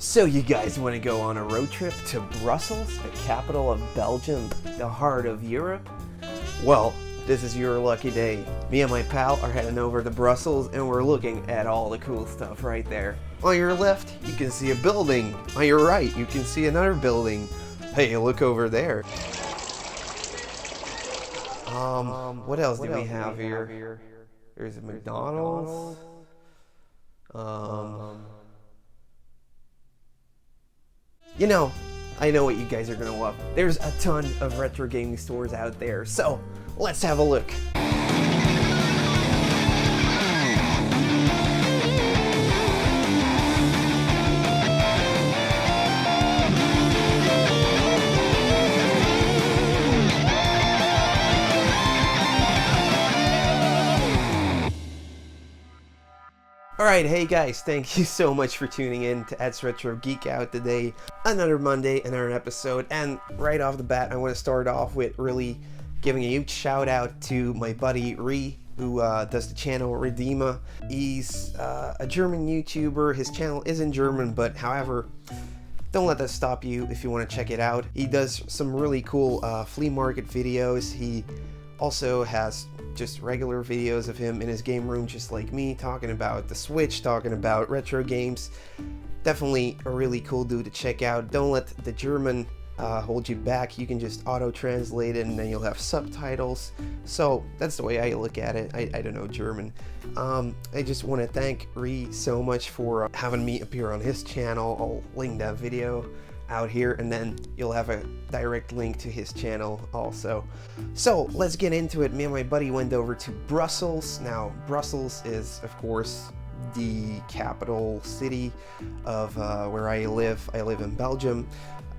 So you guys want to go on a road trip to Brussels, the capital of Belgium, the heart of Europe? Well, this is your lucky day. Me and my pal are heading over to Brussels and we're looking at all the cool stuff right there. On your left, you can see a building. On your right, you can see another building. Hey, look over there. What else do we have here? There's a McDonald's. You know, I know what you guys are gonna love. There's a ton of retro gaming stores out there, so let's have a look. Alright, hey guys, thank you so much for tuning in to edsretrogeekout today. Another Monday, another episode, and right off the bat I want to start off with really giving a huge shout out to my buddy Ree, who does the channel Redeema. He's a German YouTuber. His channel is in German, but however, don't let that stop you if you want to check it out. He does some really cool flea market videos. He also has just regular videos of him in his game room, just like me, talking about the Switch, talking about retro games. Definitely a really cool dude to check out. Don't let the German hold you back. You can just auto-translate it and then you'll have subtitles. So that's the way I look at it. I don't know German. I just want to thank Ree so much for having me appear on his channel. I'll link that video out here and then you'll have a direct link to his channel also. So let's get into it. Me and my buddy went over to Brussels. Now Brussels is of course the capital city of where I live. I live in Belgium,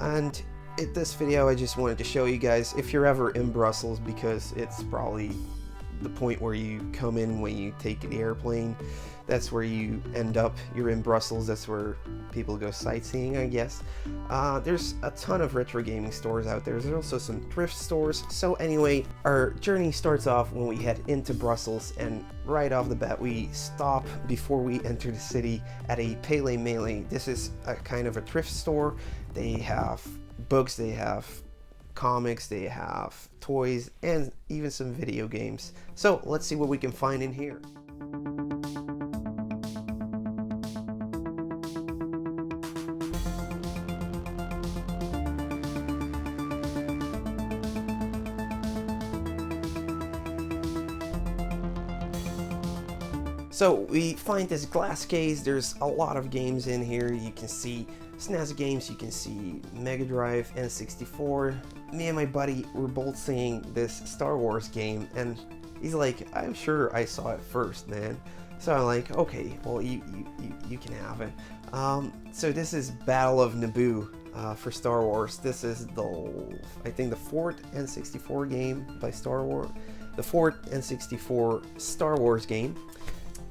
and in this video I just wanted to show you guys, if you're ever in Brussels, because it's probably the point where you come in when you take the airplane. That's where you end up. You're in Brussels. That's where people go sightseeing, I guess. There's a ton of retro gaming stores out there. There's also some thrift stores. So anyway, our journey starts off when we head into Brussels, and right off the bat we stop before we enter the city at a Pele Mele. This is a kind of a thrift store. They have books, they have comics, they have toys, and even some video games. So let's see what we can find in here. So we find this glass case. There's a lot of games in here. You can see SNES games, you can see Mega Drive, N64. Me and my buddy were both seeing this Star Wars game, and he's like, I'm sure I saw it first, man. So I'm like, okay, well you can have it. So this is Battle of Naboo for Star Wars. This is I think the fourth N64 game by Star Wars. The fourth N64 Star Wars game.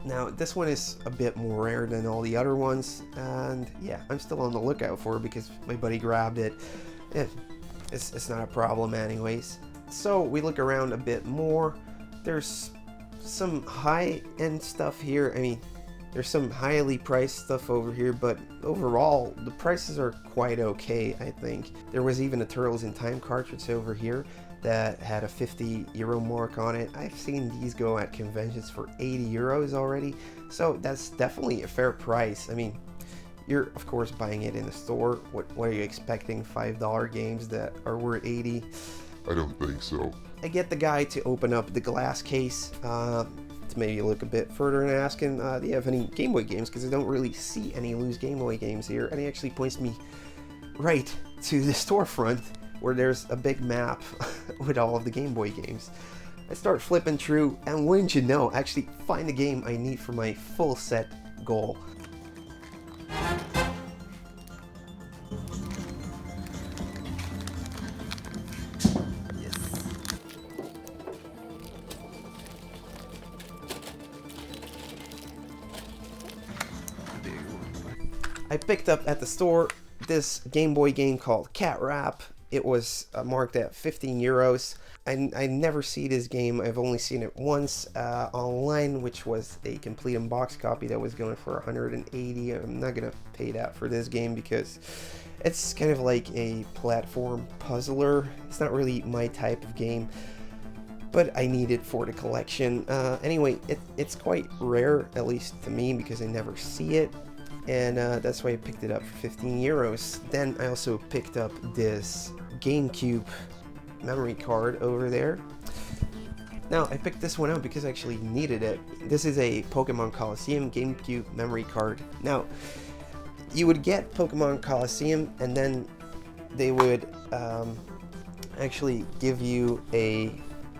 Now this one is a bit more rare than all the other ones, and yeah, I'm still on the lookout for it because my buddy grabbed it. It's not a problem anyways. So we look around a bit more. There's some high-end stuff here. I mean, there's some highly priced stuff over here, but overall the prices are quite okay, I think. There was even a Turtles in Time cartridge over here that had a €50 mark on it. I've seen these go at conventions for €80 already, so that's definitely a fair price. I mean, you're of course buying it in the store. What are you expecting? $5 games that are worth 80? I don't think so. I get the guy to open up the glass case to maybe look a bit further and ask him, do you have any Game Boy games? Because I don't really see any loose Game Boy games here. And he actually points me right to the storefront where there's a big map with all of the Game Boy games. I start flipping through, and wouldn't you know, I actually find the game I need for my full set goal. I picked up at the store this Game Boy game called Cat Rap. it was marked at 15 euros. I never see this game. I've only seen it once online, which was a complete unboxed copy that was going for 180. I'm not gonna pay that for this game because it's kind of like a platform puzzler. It's not really my type of game, but I need it for the collection. Anyway, it's quite rare, at least to me, because I never see it, and that's why I picked it up for 15 euros. Then I also picked up this GameCube memory card over there. Now, I picked this one up because I actually needed it. This is a Pokemon Colosseum GameCube memory card. Now, you would get Pokemon Colosseum, and then they would actually give you a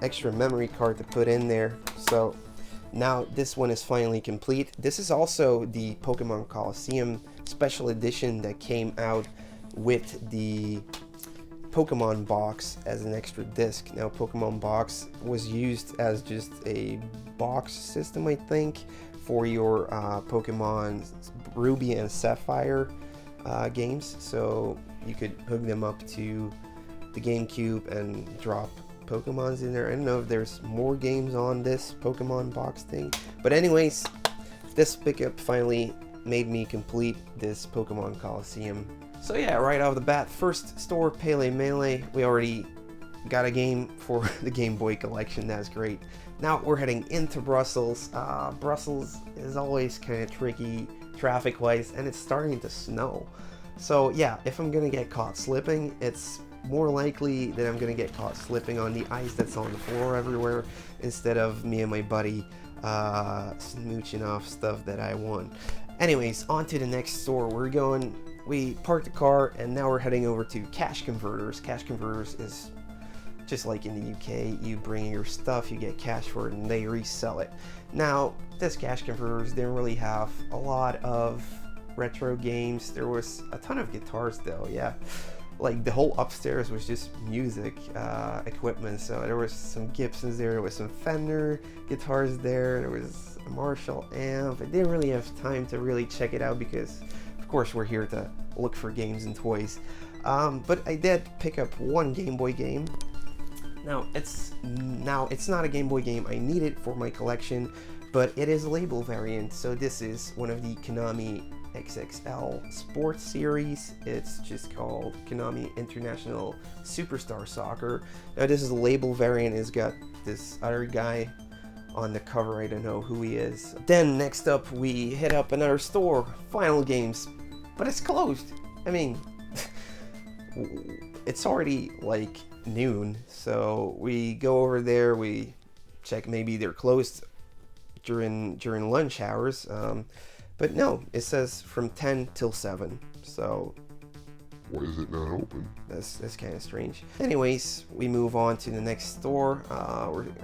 extra memory card to put in there. So now this one is finally complete. This is also the Pokemon Colosseum special edition that came out with the Pokemon box as an extra disc. Now, Pokemon box was used as just a box system, I think, for your Pokemon Ruby and Sapphire games, so you could hook them up to the GameCube and drop Pokemons in there. I don't know if there's more games on this Pokemon box thing, but anyways, this pickup finally made me complete this Pokemon Colosseum. So yeah, right off the bat, first store, Pele Melee. We already got a game for the Game Boy collection. That's great. Now we're heading into Brussels. Brussels is always kind of tricky traffic-wise, and it's starting to snow. So yeah, if I'm gonna get caught slipping, it's more likely that I'm gonna get caught slipping on the ice that's on the floor everywhere, instead of me and my buddy smooching off stuff that I want. Anyways, on to the next store. We parked the car, and now we're heading over to Cash Converters. Cash Converters is just like in the UK. You bring in your stuff, you get cash for it, and they resell it. Now, this Cash Converters didn't really have a lot of retro games. There was a ton of guitars though, yeah. Like the whole upstairs was just music equipment. So there was some Gibsons there was some Fender guitars there was a Marshall amp. I didn't really have time to really check it out because of course we're here to look for games and toys. But I did pick up one Game Boy game. Now it's not a Game Boy game I need it for my collection, but it is a label variant. So this is one of the Konami XXL Sports Series. It's just called Konami International Superstar Soccer. Now this is a label variant. It's got this other guy on the cover. I don't know who he is. Then next up we hit up another store, Final Games, but it's closed. I mean, it's already like noon, so we go over there, we check maybe they're closed during lunch hours, but no, it says from 10 till 7, so why is it not open? That's kind of strange. Anyways, we move on to the next store.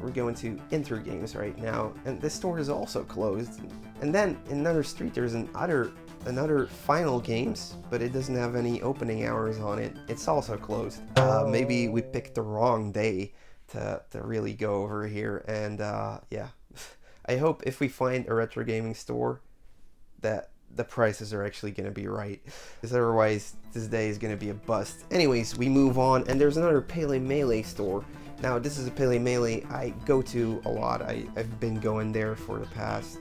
We're going to Inter Games right now, and this store is also closed. And then in another street there's another Final Games, but it doesn't have any opening hours on it. It's also closed. Maybe we picked the wrong day to really go over here, and yeah. I hope if we find a retro gaming store that the prices are actually going to be right, because otherwise this day is going to be a bust. Anyways, we move on, and there's another Pele Melee store. Now this is a Pele Melee I go to a lot. I've been going there for the past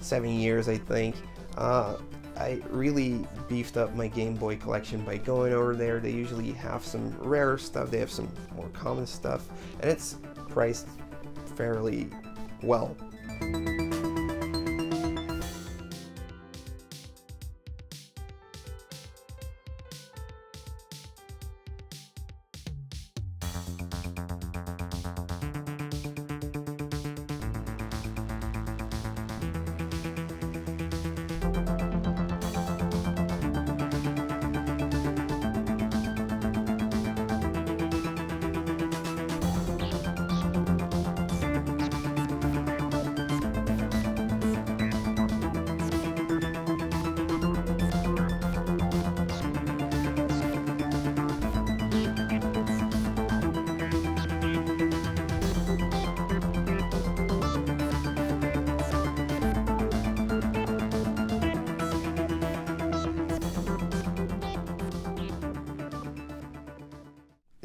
7 years, I think. I really beefed up my Game Boy collection by going over there. They usually have some rarer stuff, they have some more common stuff, and it's priced fairly well.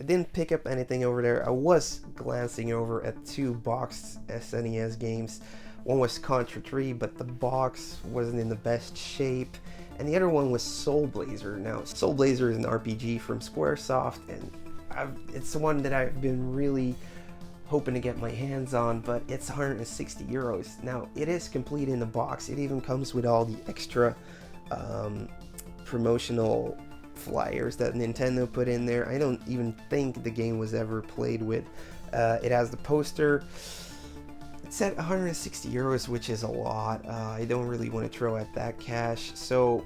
didn't pick up anything over there. I was glancing over at 2 boxed SNES games. One was Contra 3, but the box wasn't in the best shape. And the other one was Soul Blazer. Now, Soul Blazer is an RPG from Squaresoft, and it's the one that I've been really hoping to get my hands on, but it's 160 euros. Now, it is complete in the box. It even comes with all the extra promotional flyers that Nintendo put in there. I don't even think the game was ever played with. It has the poster. It's at 160 euros, which is a lot. I don't really want to throw out that cash, so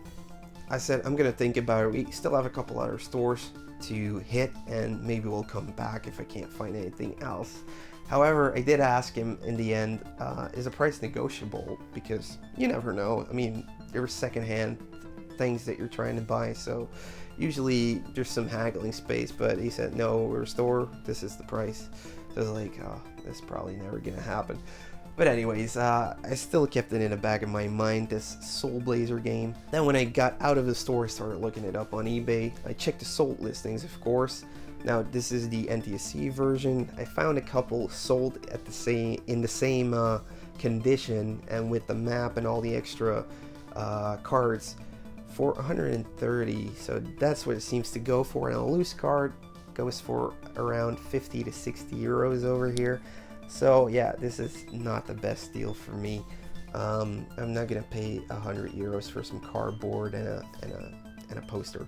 I said I'm gonna think about it. We still have a couple other stores to hit, and maybe we'll come back if I can't find anything else. However, I did ask him in the end, is the price negotiable? Because you never know. I mean, there are secondhand things that you're trying to buy, so usually there's some haggling space, but he said, no, we're a store, this is the price. So I was like, oh, that's probably never gonna happen. But anyways, I still kept it in the back of my mind, this Soul Blazer game. Then when I got out of the store, I started looking it up on eBay. I checked the sold listings, of course. Now this is the NTSC version. I found a couple sold at in the same condition and with the map and all the extra cards for 130. So that's what it seems to go for. And a loose card goes for around 50 to 60 euros over here. So yeah, this is not the best deal for me. I'm not gonna pay 100 euros for some cardboard and a poster.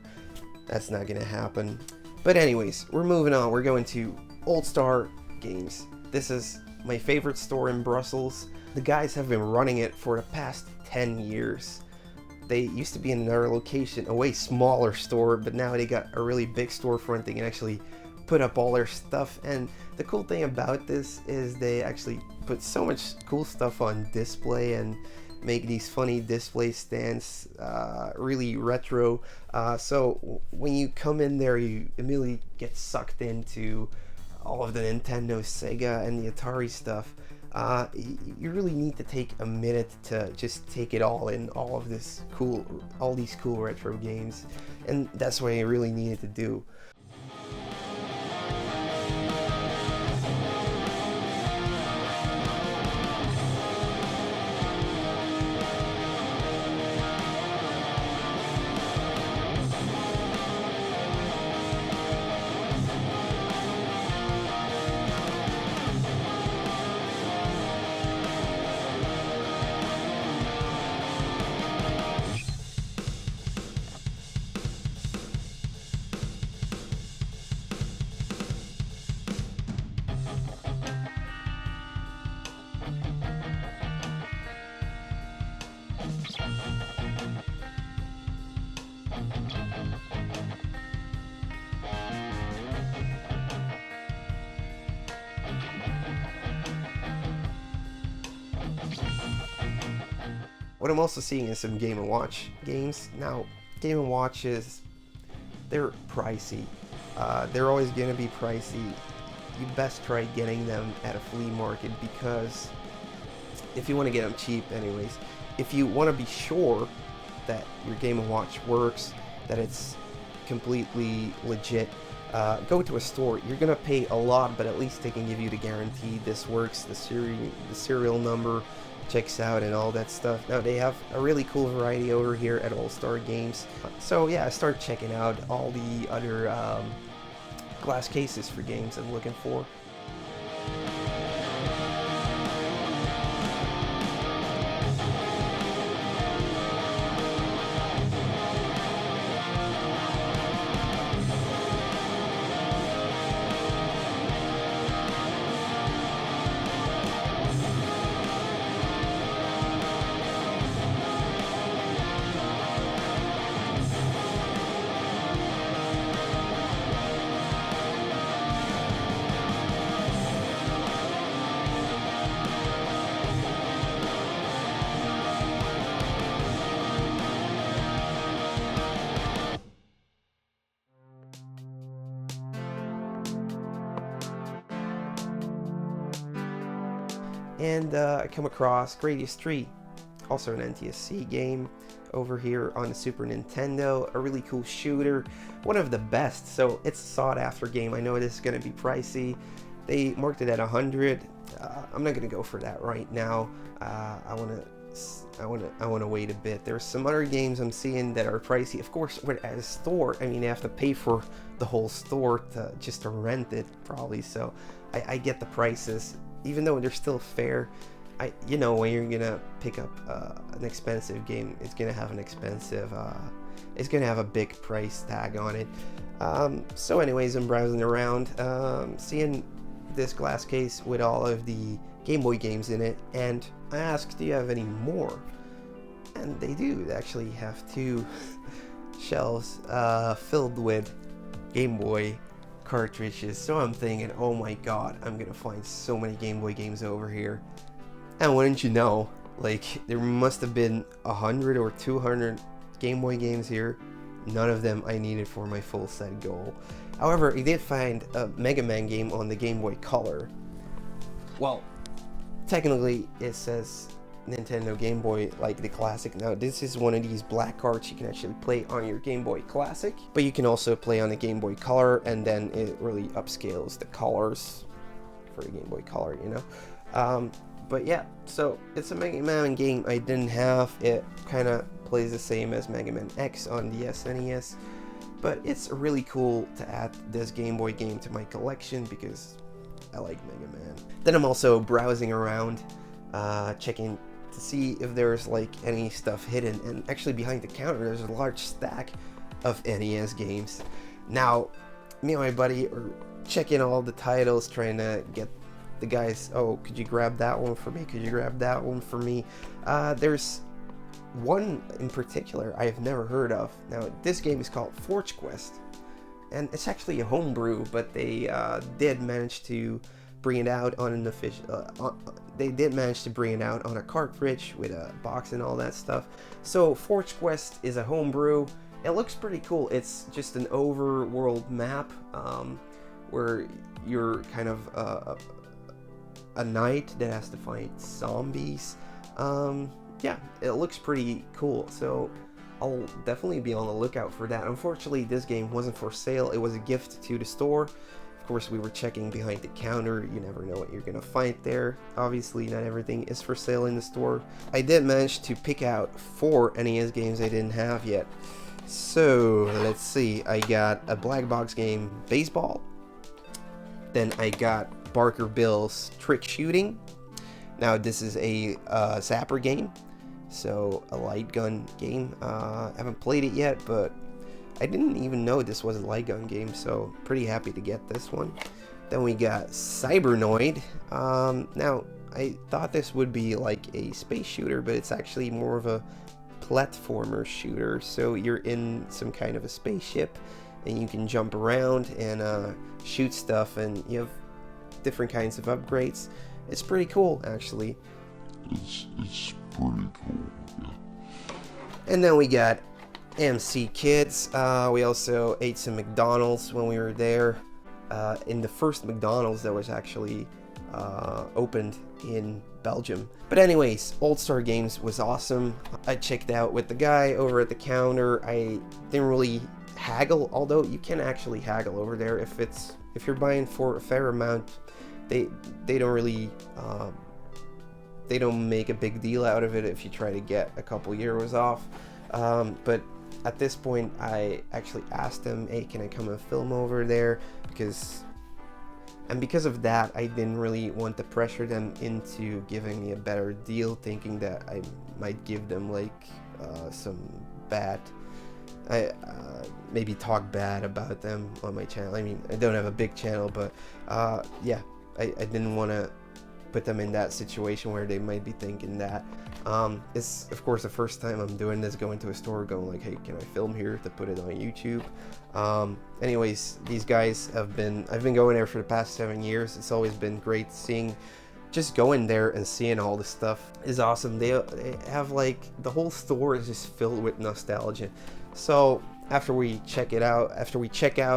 That's not gonna happen. But anyways, we're moving on. We're going to Oldster Games. This is my favorite store in Brussels. The guys have been running it for the past 10 years. They used to be in another location, a way smaller store, but now they got a really big storefront. They can actually put up all their stuff, and the cool thing about this is they actually put so much cool stuff on display and make these funny display stands, really retro. So when you come in there, you immediately get sucked into all of the Nintendo, Sega, and the Atari stuff. You really need to take a minute to just take it all in, all these cool retro games, and that's what I really needed to do. What I'm also seeing is some Game & Watch games. Now, Game & Watches, they're pricey. They're always going to be pricey. You best try getting them at a flea market, because if you want to get them cheap anyways, if you want to be sure that your Game & Watch works, that it's completely legit, go to a store. You're going to pay a lot, but at least they can give you the guarantee this works, the serial number checks out and all that stuff. Now they have a really cool variety over here at Oldster Games. So yeah, I started checking out all the other glass cases for games I'm looking for. And I come across Gradius 3, also an NTSC game. over here on the Super Nintendo, a really cool shooter, one of the best. So it's a sought after game. I know this is going to be pricey. They marked it at 100. I'm not going to go for that right now. I want to wait a bit. There's some other games I'm seeing that are pricey. Of course, at a store, I mean, you have to pay for the whole store just to rent it, probably. So I get the prices, even though they're still fair. You know, when you're gonna pick up an expensive game, it's gonna have it's gonna have a big price tag on it. So anyways, I'm browsing around, seeing this glass case with all of the Game Boy games in it, and I asked, do you have any more? And they do. They actually have 2 shelves filled with Game Boy cartridges. So I'm thinking, oh my god, I'm gonna find so many Game Boy games over here. And wouldn't you know, like, there must have been 100 or 200 Game Boy games here. None of them I needed for my full set goal. However, I did find a Mega Man game on the Game Boy Color. Well, technically it says Nintendo Game Boy, like the classic. Now this is one of these black cards you can actually play on your Game Boy Classic, but you can also play on the Game Boy Color, and then it really upscales the colors for the Game Boy Color, you know. But yeah, so it's a Mega Man game I didn't have. It kind of plays the same as Mega Man X on the SNES, but it's really cool to add this Game Boy game to my collection because I like Mega Man. Then I'm also browsing around, checking to see if there's like any stuff hidden, and actually behind the counter there's a large stack of NES games. Now, me and my buddy are checking all the titles, trying to get the guys, oh, could you grab that one for me? Could you grab that one for me? There's one in particular I've never heard of. Now, this game is called Forge Quest, and it's actually a homebrew, but they did manage to bring it out on an official. They did manage to bring it out on a cartridge with a box and all that stuff. So Forge Quest is a homebrew. It looks pretty cool. It's just an overworld map where you're kind of a knight that has to fight zombies. Yeah, it looks pretty cool, so I'll definitely be on the lookout for that. Unfortunately, this game wasn't for sale. It was a gift to the store. Of course, we were checking behind the counter. You never know what you're gonna find there. Obviously, not everything is for sale in the store. I did manage to pick out 4 NES games I didn't have yet. So let's see, I got a black box game, Baseball. Then I got Barker Bill's Trick Shooting. Now this is a zapper game, so a light gun game. I haven't played it yet, but I didn't even know this was a light gun game, so pretty happy to get this one. Then we got Cybernoid. Now I thought this would be like a space shooter, but it's actually more of a platformer shooter. So you're in some kind of a spaceship, and you can jump around and shoot stuff, and you have different kinds of upgrades. It's pretty cool, actually. It's pretty cool, yeah. And then we got MC Kids. We also ate some McDonald's when we were there. In the first McDonald's that was actually opened in Belgium. But anyways, Oldster Games was awesome. I checked out with the guy over at the counter. I didn't really haggle, although you can actually haggle over there if you're buying for a fair amount. They don't really they don't make a big deal out of it if you try to get a couple euros off. But at this point, I actually asked them, hey, can I come and film over there? Because of that, I didn't really want to pressure them into giving me a better deal, thinking that I might give them like some bad, maybe talk bad about them on my channel. I mean, I don't have a big channel, but yeah, I didn't want to put them in that situation where they might be thinking that. It's of course the first time I'm doing this, going to a store going like, hey, can I film here to put it on YouTube? Anyways, these guys I've been going there for the past 7 years. It's always been great seeing, just going there and seeing all this stuff is awesome. They have like, the whole store is just filled with nostalgia. So after we check out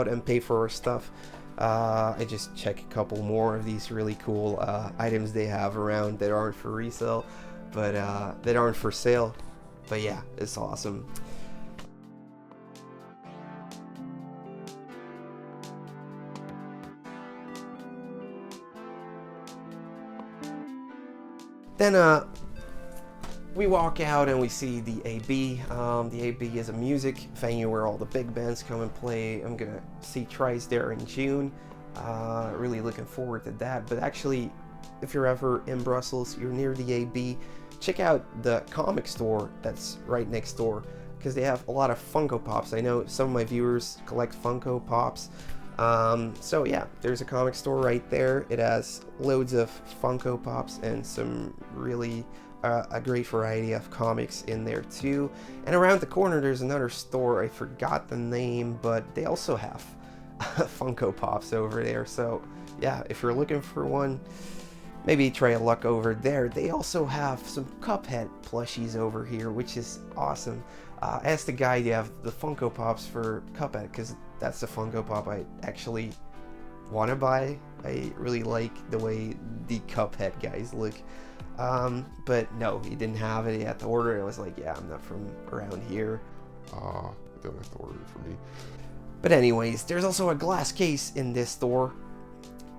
and pay for our stuff, I just check a couple more of these really cool items they have around that aren't for resale, but that aren't for sale. But yeah, it's awesome. Then we walk out and we see the AB. The AB is a music venue where all the big bands come and play. I'm gonna see Toyz there in June. Really looking forward to that. But actually, if you're ever in Brussels, you're near the AB, check out the comic store that's right next door, because they have a lot of Funko Pops. I know some of my viewers collect Funko Pops. So yeah, there's a comic store right there. It has loads of Funko Pops and some really a great variety of comics in there too. And around the corner there's another store, I forgot the name, but they also have Funko Pops over there. So yeah, if you're looking for one, maybe try a luck over there. They also have some Cuphead plushies over here, which is awesome. I asked the guy, do you have the Funko Pops for Cuphead? Because that's the Funko Pop I actually want to buy. I really like the way the Cuphead guys look. But no, he didn't have it. He had to order it. I was like, yeah, I'm not from around here. You don't have to order it for me. But anyways, there's also a glass case in this store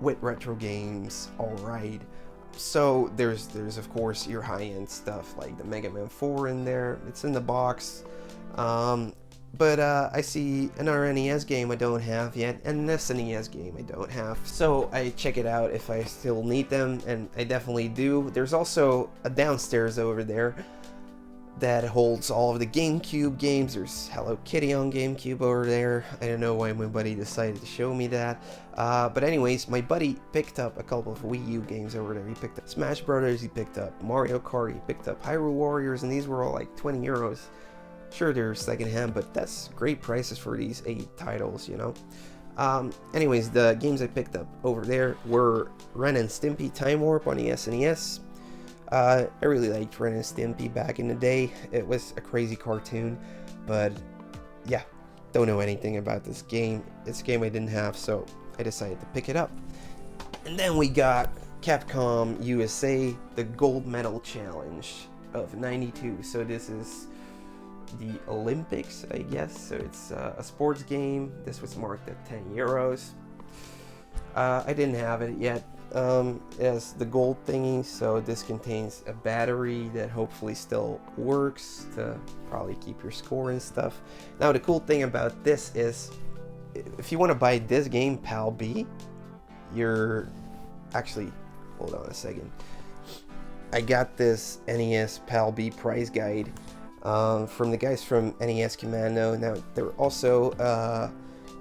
with retro games. Alright. So there's of course your high-end stuff like the Mega Man 4 in there. It's in the box. But I see another NES game I don't have yet, and an SNES game I don't have. So I check it out if I still need them, and I definitely do. There's also a downstairs over there that holds all of the GameCube games. There's Hello Kitty on GameCube over there. I don't know why my buddy decided to show me that. But anyways, my buddy picked up a couple of Wii U games over there. He picked up Smash Brothers, he picked up Mario Kart, he picked up Hyrule Warriors, and these were all like 20 euros. Sure, they're secondhand, but that's great prices for these 8 titles, you know. Anyways, the games I picked up over there were Ren and Stimpy Time Warp on the SNES. I really liked Ren and Stimpy back in the day. It was a crazy cartoon, but yeah, don't know anything about this game. It's a game I didn't have, so I decided to pick it up. And then we got Capcom USA, the Gold Medal Challenge of '92. So this is the Olympics, I guess. So it's a sports game. This was marked at 10 euros. I didn't have it yet. It has the gold thingy, so this contains a battery that hopefully still works to probably keep your score and stuff. Now the cool thing about this is, if you want to buy this game, PAL B, you're actually, hold on a second, I got this NES PAL B price guide from the guys from NES Commando. Now they're also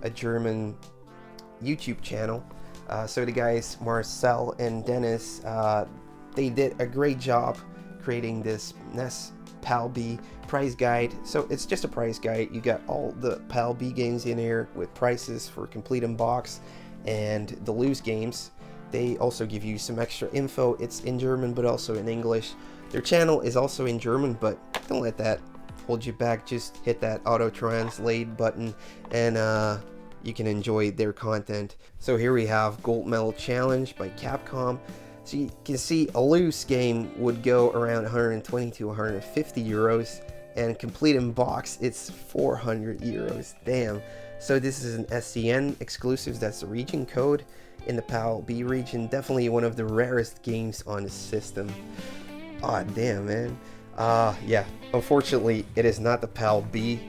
a German YouTube channel. So the guys Marcel and Dennis, they did a great job creating this NES PAL B price guide. So it's just a price guide. You got all the PAL B games in here with prices for complete in box, and the Loups games. They also give you some extra info. It's in German but also in English. Their channel is also in German, but don't let that hold you back. Just hit that auto translate button and you can enjoy their content. So here we have Gold Medal Challenge by Capcom. So you can see a loose game would go around 120 to 150 euros, and complete in box it's 400 euros. Damn. So this is an SCN exclusive. That's the region code in the PAL B region. Definitely one of the rarest games on the system. Aw, damn, man. Yeah, unfortunately it is not the PAL B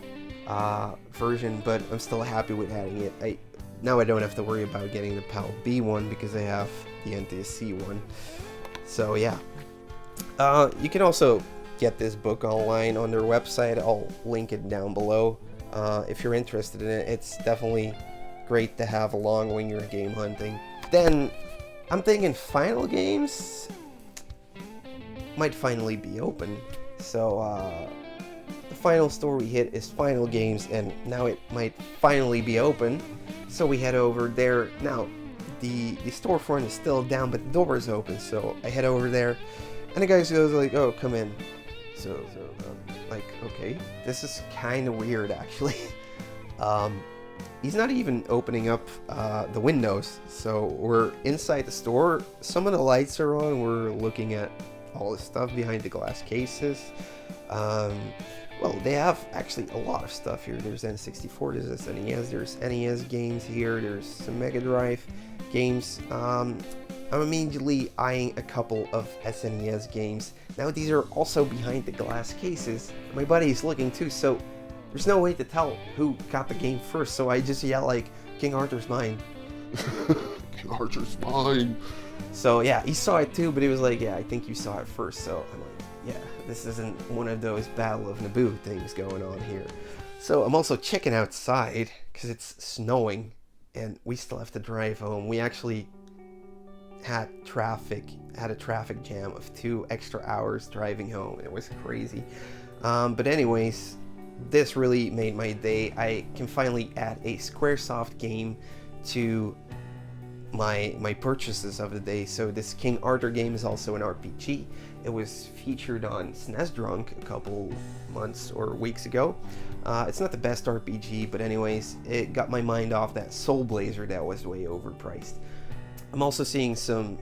version, but I'm still happy with having it. Now I don't have to worry about getting the PAL B one because I have the NTSC one. So yeah, you can also get this book online on their website. I'll link it down below if you're interested in it. It's definitely great to have along when you're game hunting. Then I'm thinking Final Games might finally be open. So the final store we hit is Final Games, and now it might finally be open. So we head over there. Now the storefront is still down, but the door is open. So I head over there, and the guy goes like, "Oh, come in." So like, okay, this is kind of weird actually. He's not even opening up the windows. So we're inside the store. Some of the lights are on. We're looking at all the stuff behind the glass cases. Well, they have actually a lot of stuff here. There's N64, there's SNES, there's NES games here, there's some Mega Drive games. I'm immediately eyeing a couple of SNES games. Now these are also behind the glass cases. My buddy's looking too, so there's no way to tell who got the game first, so I just yell like, King Arthur's mine. King Arthur's mine. So yeah, he saw it too, but he was like, yeah, I think you saw it first. So I'm like, yeah, this isn't one of those Battle of Naboo things going on here. So I'm also checking outside because it's snowing and we still have to drive home. We actually had a traffic jam of 2 extra hours driving home. It was crazy. But anyways, this really made my day. I can finally add a Squaresoft game to my purchases of the day. So this King Arthur game is also an RPG. It was featured on SNES Drunk a couple months or weeks ago. It's not the best RPG, but anyways, it got my mind off that Soul Blazer that was way overpriced. I'm also seeing some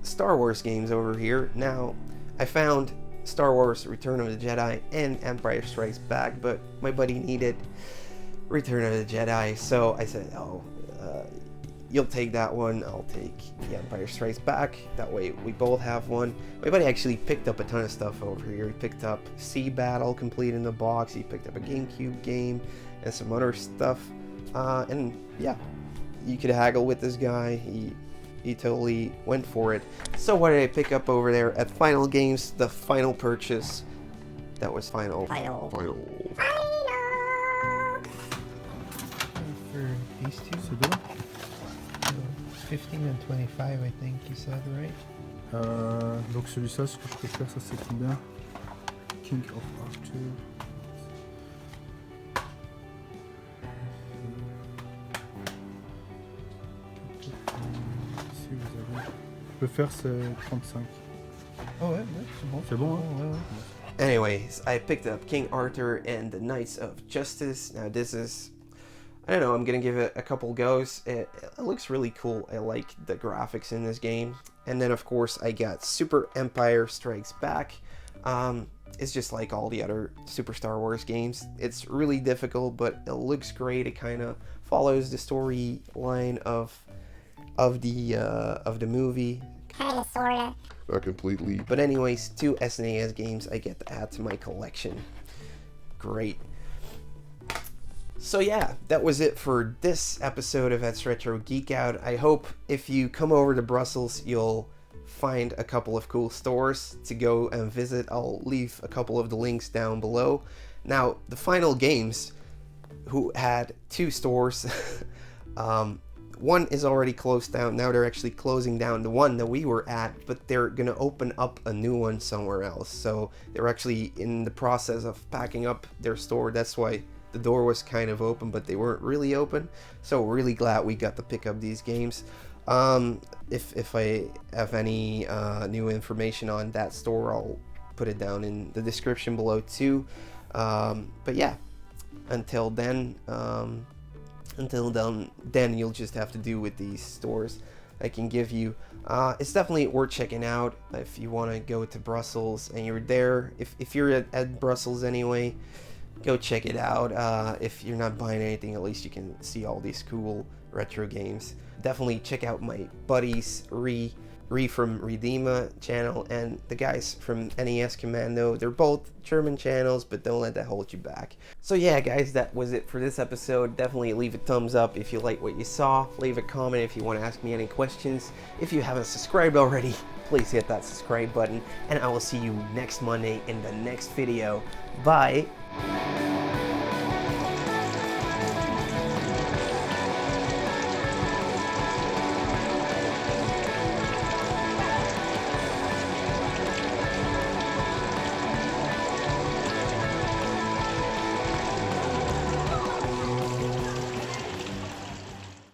Star Wars games over here. Now, I found Star Wars Return of the Jedi and Empire Strikes Back, but my buddy needed Return of the Jedi, so I said, you'll take that one, I'll take the Empire Strikes Back. That way we both have one. My buddy actually picked up a ton of stuff over here. He picked up Sea Battle complete in the box, he picked up a GameCube game, and some other stuff. And yeah, you could haggle with this guy. He totally went for it. So what did I pick up over there at Final Games? The final purchase. That was final. Final. For these two, 15 and 25, I think you said, right? Donc celui-là, ce que je peux faire, ça c'est combien? King of Arthur. Si vous avez... Je peux faire c'est 35. Oh ouais, c'est bon. C'est bon, hein? Ouais. Anyways, I picked up King Arthur and the Knights of Justice. Now this is, I don't know, I'm gonna give it a couple goes. It looks really cool. I like the graphics in this game. And then of course I got Super Empire Strikes Back. It's just like all the other Super Star Wars games. It's really difficult, but it looks great. It kind of follows the storyline of the movie. Kinda, sorta. Not completely. But anyways, 2 SNES games I get to add to my collection. Great. So yeah, that was it for this episode of Eds Retro Geek Out. I hope if you come over to Brussels, you'll find a couple of cool stores to go and visit. I'll leave a couple of the links down below. Now, the Final Games, who had 2 stores, one is already closed down. Now they're actually closing down the one that we were at, but they're gonna open up a new one somewhere else. So they're actually in the process of packing up their store. That's why the door was kind of open, but they weren't really open. So really glad we got to pick up these games. If I have any new information on that store, I'll put it down in the description below too. But yeah, until then you'll just have to do with these stores I can give you. It's definitely worth checking out if you want to go to Brussels and you're there. If you're at Brussels anyway, go check it out. If you're not buying anything, at least you can see all these cool retro games. Definitely check out my buddies Re from Redeema channel and the guys from NES Commando. They're both German channels, but don't let that hold you back. So yeah guys, that was it for this episode. Definitely leave a thumbs up if you like what you saw. Leave a comment if you want to ask me any questions. If you haven't subscribed already, please hit that subscribe button, and I will see you next Monday in the next video. Bye!